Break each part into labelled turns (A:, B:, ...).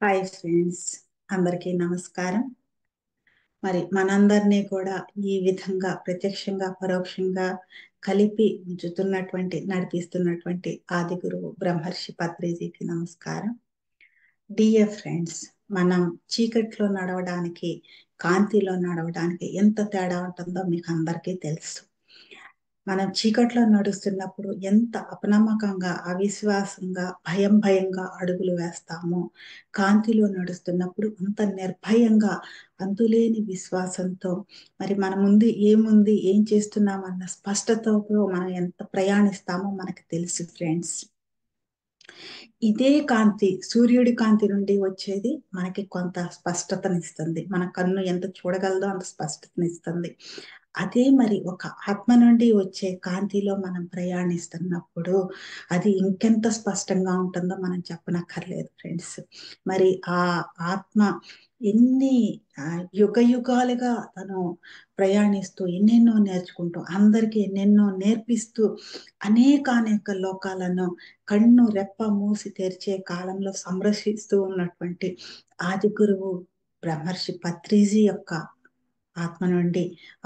A: Hi friends, అందరికీ నమస్కారం. మరి మనందరినీ కూడా ఈ విధంగా ప్రత్యక్షంగా పరోక్షంగా కలిపి నడిపిస్తున్నటువంటి ఆది గురువు బ్రహ్మర్షి పత్రిజీకి నమస్కారం. డియర్ ఫ్రెండ్స్, మనం చీకట్లో నడవడానికి కాంతిలో నడవడానికి ఎంత తేడా ఉంటుందో మీకు అందరికీ తెలుసు. మనం చీకట్లో నడుస్తున్నప్పుడు ఎంత అపనమ్మకంగా అవిశ్వాసంగా భయంగా అడుగులు వేస్తామో, కాంతిలో నడుస్తున్నప్పుడు అంత నిర్భయంగా అంతులేని విశ్వాసంతో మరి మన ముందు ఏముంది ఏం చేస్తున్నామన్న స్పష్టతతో మనం ఎంత ప్రయాణిస్తామో మనకు తెలుసు ఫ్రెండ్స్. ఇదే కాంతి సూర్యుడి కాంతి నుండి వచ్చేది మనకి కొంత స్పష్టతనిస్తుంది. మన కన్ను ఎంత చూడగలదో అంత స్పష్టతనిస్తుంది. అదే మరి ఒక ఆత్మ నుండి వచ్చే కాంతిలో మనం ప్రయాణిస్తున్నప్పుడు అది ఇంకెంత స్పష్టంగా ఉంటుందో మనం చెప్పనక్కర్లేదు ఫ్రెండ్స్. మరి ఆ ఆత్మ ఎన్ని యుగ యుగాలుగా తను ప్రయాణిస్తూ ఎన్నెన్నో నేర్చుకుంటూ అందరికీ ఎన్నెన్నో నేర్పిస్తూ అనేక లోకాలను కన్ను రెప్ప మూసి తెరిచే కాలంలో సంరక్షిస్తూ ఉన్నటువంటి ఆది గురువు బ్రహ్మర్షి పత్రిజీ యొక్క ఆత్మ నుండి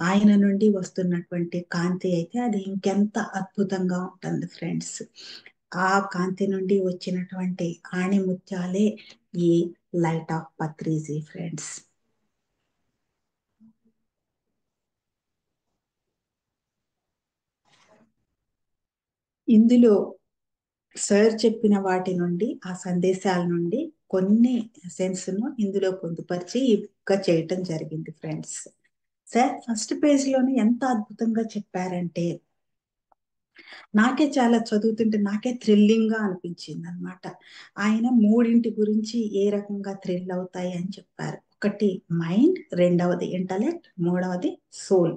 A: ఆయన నుండి వస్తున్నటువంటి కాంతి అయితే అది ఇంకెంత అద్భుతంగా ఉంటుంది ఫ్రెండ్స్. ఆ కాంతి నుండి వచ్చినటువంటి ఆణిముత్యాలే ఈ లైట్ ఆఫ్ పత్రిజీ ఫ్రెండ్స్. ఇందులో సార్ చెప్పిన వాటి నుండి ఆ సందేశాల నుండి కొన్ని సెన్స్ ను ఇందులో పొందుపరిచి ఈ బుక్ చేయటం జరిగింది ఫ్రెండ్స్. సార్ ఫస్ట్ పేజ్ లోనే ఎంత అద్భుతంగా చెప్పారంటే నాకే చాలా చదువుతుంటే నాకే థ్రిల్లింగ్ గా అనిపించింది అనమాట. ఆయన మూడింటి గురించి ఏ రకంగా థ్రిల్ అవుతాయి అని చెప్పారు. ఒకటి మైండ్, రెండవది ఇంటలెక్ట్, మూడవది soul.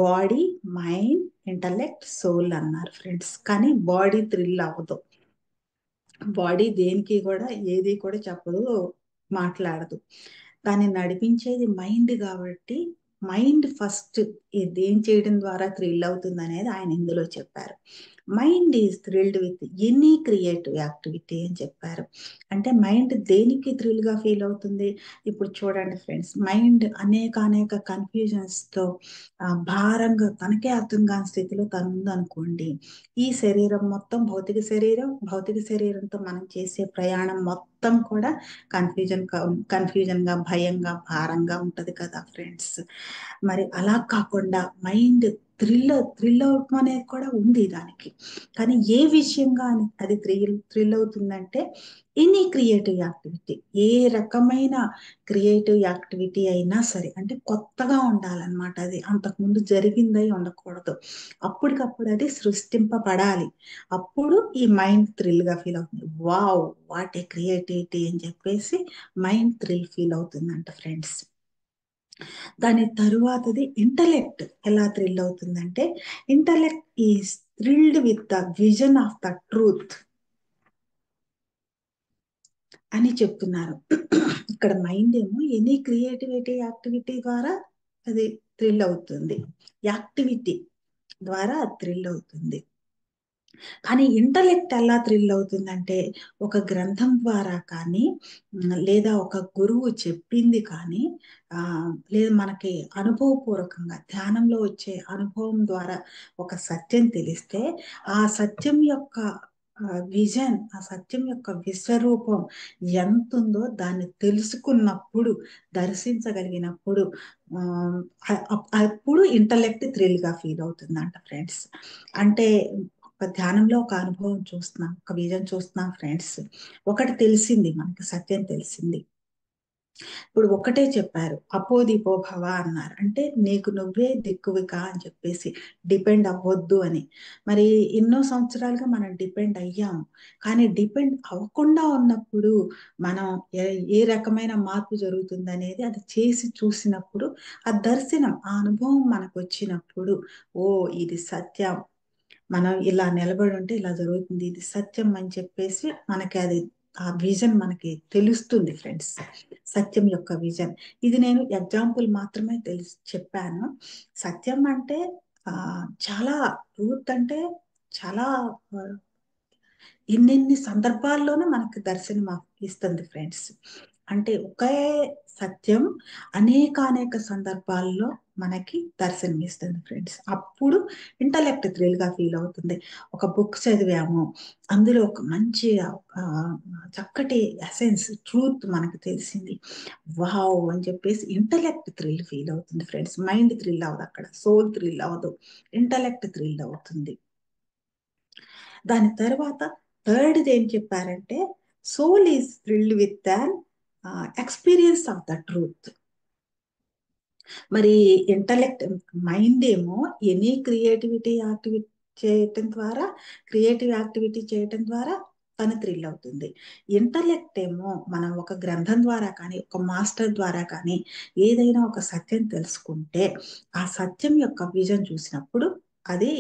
A: Body, mind, intellect, soul అన్నారు ఫ్రెండ్స్. కానీ బాడీ థ్రిల్ అవ్వదు. బాడీ దేనికి కూడా ఏది కూడా చెప్పదు, మాట్లాడదు. దాన్ని నడిపించేది మైండ్ కాబట్టి మైండ్ ఫస్ట్ ఏం చేయడం ద్వారా థ్రిల్ అవుతుంది అనేది ఆయన ఇందులో చెప్పారు. Mind is thrilled with any creative activity అని చెప్పారు. అంటే మైండ్ దేనికి థ్రిల్ గా ఫీల్ అవుతుంది? ఇప్పుడు చూడండి ఫ్రెండ్స్, మైండ్ అనేక కన్ఫ్యూజన్స్ తో భారంగా తనకే అర్థం కాని స్థితిలో తను ఉందనుకోండి, ఈ శరీరం మొత్తం భౌతిక శరీరంతో మనం చేసే ప్రయాణం మొత్తం కూడా కన్ఫ్యూజన్ గా భయంగా భారంగా ఉంటది కదా ఫ్రెండ్స్. మరి అలా కాకుండా మైండ్ థ్రిల్ అవటం అనేది కూడా ఉంది దానికి. కానీ ఏ విషయంగా అది థ్రిల్ అవుతుందంటే ఎనీ క్రియేటివ్ యాక్టివిటీ, ఏ రకమైన క్రియేటివ్ యాక్టివిటీ అయినా సరే, అంటే కొత్తగా ఉండాలన్నమాట. అది అంతకుముందు జరిగిందై ఉండకూడదు. అప్పటికప్పుడు అది సృష్టింపబడాలి. అప్పుడు ఈ మైండ్ థ్రిల్ గా ఫీల్ అవుతుంది. వావ్, వాట్ ఏ క్రియేటివిటీ అని చెప్పేసి మైండ్ థ్రిల్ ఫీల్ అవుతుందంట ఫ్రెండ్స్. దాని తరువాతది ఇంటలెక్ట్ ఎలా థ్రిల్ అవుతుందంటే, intellect is thrilled with the vision of the truth అని చెప్తున్నారు. ఇక్కడ మైండ్ ఏమో ఎనీ క్రియేటివిటీ యాక్టివిటీ ద్వారా అది థ్రిల్ అవుతుంది, యాక్టివిటీ ద్వారా థ్రిల్ అవుతుంది. కానీ ఇంటలెక్ట్ ఎలా థ్రిల్ అవుతుందంటే, ఒక గ్రంథం ద్వారా కానీ లేదా ఒక గురువు చెప్పింది కానీ లేదా మనకి అనుభవపూర్వకంగా ధ్యానంలో వచ్చే అనుభవం ద్వారా ఒక సత్యం తెలిస్తే ఆ సత్యం యొక్క విజన్, ఆ సత్యం యొక్క విశ్వరూపం ఎంత ఉందో దాన్ని తెలుసుకున్నప్పుడు, దర్శించగలిగినప్పుడు అప్పుడు ఇంటలెక్ట్ థ్రిల్ గా ఫీల్ అవుతుందంట ఫ్రెండ్స్. అంటే ఒక ధ్యానంలో ఒక అనుభవం చూస్తున్నాం, ఒక విజన్ చూస్తున్నాం ఫ్రెండ్స్. ఒకటి తెలిసింది, మనకి సత్యం తెలిసింది. ఇప్పుడు ఒకటే చెప్పారు, అపోదిపో భవ అన్నారు. అంటే నీకు నువ్వే దిక్కువికా అని చెప్పేసి, డిపెండ్ అవ్వద్దు అని. మరి ఎన్నో సంవత్సరాలుగా మనం డిపెండ్ అయ్యాము. కానీ డిపెండ్ అవ్వకుండా ఉన్నప్పుడు మనం ఏ రకమైన మార్పు జరుగుతుంది అనేది అది చేసి చూసినప్పుడు, ఆ దర్శనం, ఆ అనుభవం మనకు వచ్చినప్పుడు, ఓ ఇది సత్యం, మనం ఇలా నిలబడి ఉంటే ఇలా జరుగుతుంది, ఇది సత్యం అని చెప్పేసి మనకి అది ఆ విజన్ మనకి తెలుస్తుంది ఫ్రెండ్స్. సత్యం యొక్క విజన్. ఇది నేను ఎగ్జాంపుల్ మాత్రమే చెప్పాను. సత్యం అంటే చాలా ట్రూత్ అంటే చాలా ఇన్నిన్ని సందర్భాల్లోనూ మనకు దర్శనం ఇస్తుంది ఫ్రెండ్స్. అంటే ఒకే సత్యం అనేకానేక సందర్భాల్లో మనకి దర్శనం ఇస్తుంది ఫ్రెండ్స్. అప్పుడు ఇంటలెక్ట్ థ్రిల్‌గా ఫీల్ అవుతుంది. ఒక బుక్ చదివాము. అందులో ఒక మంచి చక్కటి ఎసెన్స్, ట్రూత్ మనకు తెలిసింది. వావ్! అని చెప్పేసి ఇంటలెక్ట్ థ్రిల్ ఫీల్ అవుతుంది ఫ్రెండ్స్. మైండ్ థ్రిల్ అవ్వదు అక్కడ. సోల్ థ్రిల్ అవ్వదు. ఇంటలెక్ట్ థ్రిల్ అవుతుంది. దాని తర్వాత థర్డ్‌ది ఏం చెప్పారంటే, soul is thrilled with an experience of the truth. మరి ఇంటలెక్ట్ మైండ్ ఏమో ఎనీ చేయటం ద్వారా క్రియేటివ్ యాక్టివిటీ చేయటం ద్వారా తను థ్రిల్ అవుతుంది. ఇంటలెక్ట్ ఏమో మనం ఒక గ్రంథం ద్వారా కానీ, ఒక మాస్టర్ ద్వారా కానీ ఏదైనా ఒక సత్యం తెలుసుకుంటే, ఆ సత్యం యొక్క విజన్ చూసినప్పుడు అది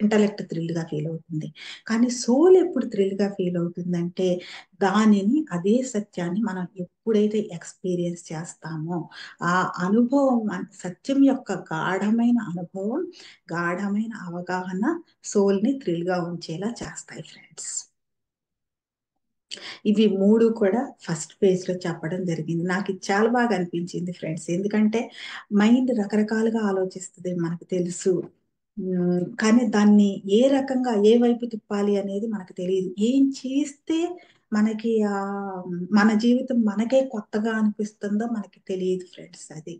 A: ఇంటలెక్ట్ థ్రిల్‌గా ఫీల్ అవుతుంది. కానీ సోల్ ఎప్పుడు థ్రిల్‌గా ఫీల్ అవుతుందంటే, దానిని అదే సత్యాన్ని మనం ఎప్పుడైతే ఎక్స్‌పీరియన్స్ చేస్తామో, ఆ అనుభవం సత్యం యొక్క గాఢమైన అనుభవం, గాఢమైన అవగాహన సోల్‌ని థ్రిల్‌గా ఉంచేలా చేస్తాయి ఫ్రెండ్స్. ఇవి 3 కూడా ఫస్ట్ పేజ్‌లో చెప్పడం జరిగింది. నాకిది చాలా బాగా అనిపించింది ఫ్రెండ్స్. ఎందుకంటే మైండ్ రకరకాలుగా ఆలోచిస్తది మనకు తెలుసు. కానీ దాన్ని ఏ రకంగా ఏ వైపు తిప్పాలి అనేది మనకు తెలీదు. ఏం చేస్తే మనకి మన జీవితం మనకే కొత్తగా అనిపిస్తుందో మనకి తెలీదు ఫ్రెండ్స్ అది.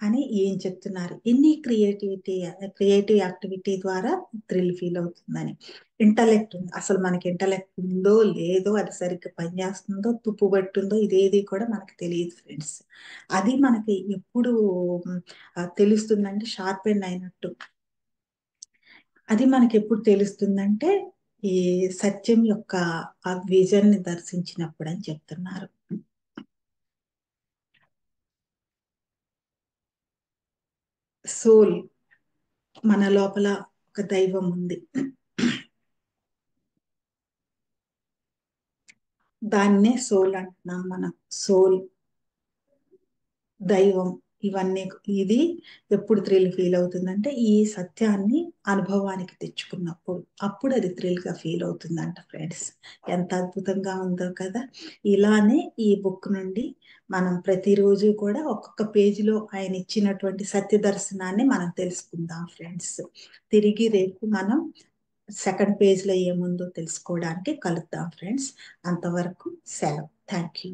A: అని ఏం చెప్తున్నారు. ఎన్ని క్రియేటివ్ యాక్టివిటీ ద్వారా థ్రిల్ ఫీల్ అవుతుందని. ఇంటలెక్ట్ ఉంది. అసలు మనకి ఇంటలెక్ట్ ఉందో, లేదో, అది సరిగ్గా పనిచేస్తుందో, తుప్పు పట్టుందో ఇదేది కూడా మనకు తెలీదు ఫ్రెండ్స్. అది మనకి ఎప్పుడు తెలుస్తుందంటే షార్పెన్ అయినట్టు. అది మనకెప్పుడు తెలుస్తుందంటే, ఈ సత్యం యొక్క ఆ విజన్‌ని దర్శించినప్పుడని చెప్తున్నారు. సోల్ మన లోపల ఒక దైవం ఉంది. దాన్నే సోల్ అంటున్నాం మనం. సోల్, దైవం ఇవన్నీ ఇది ఎప్పుడు థ్రిల్ ఫీల్ అవుతుందంటే, ఈ సత్యాన్ని అనుభవానికి తెచ్చుకున్నప్పుడు. అప్పుడు అది థ్రిల్‌గా ఫీల్ అవుతుందంట ఫ్రెండ్స్. ఎంత అద్భుతంగా ఉందో కదా! ఇలానే ఈ బుక్ నుండి మనం ప్రతిరోజు కూడా ఒక్కొక్క పేజీలో ఆయన ఇచ్చినటువంటి సత్య దర్శనాన్ని మనం తెలుసుకుందాం ఫ్రెండ్స్. తిరిగి రేపు మనం సెకండ్ పేజ్‌లో ఏముందో తెలుసుకోవడానికి కలుద్దాం ఫ్రెండ్స్. అంతవరకు సెలవు. Thank you.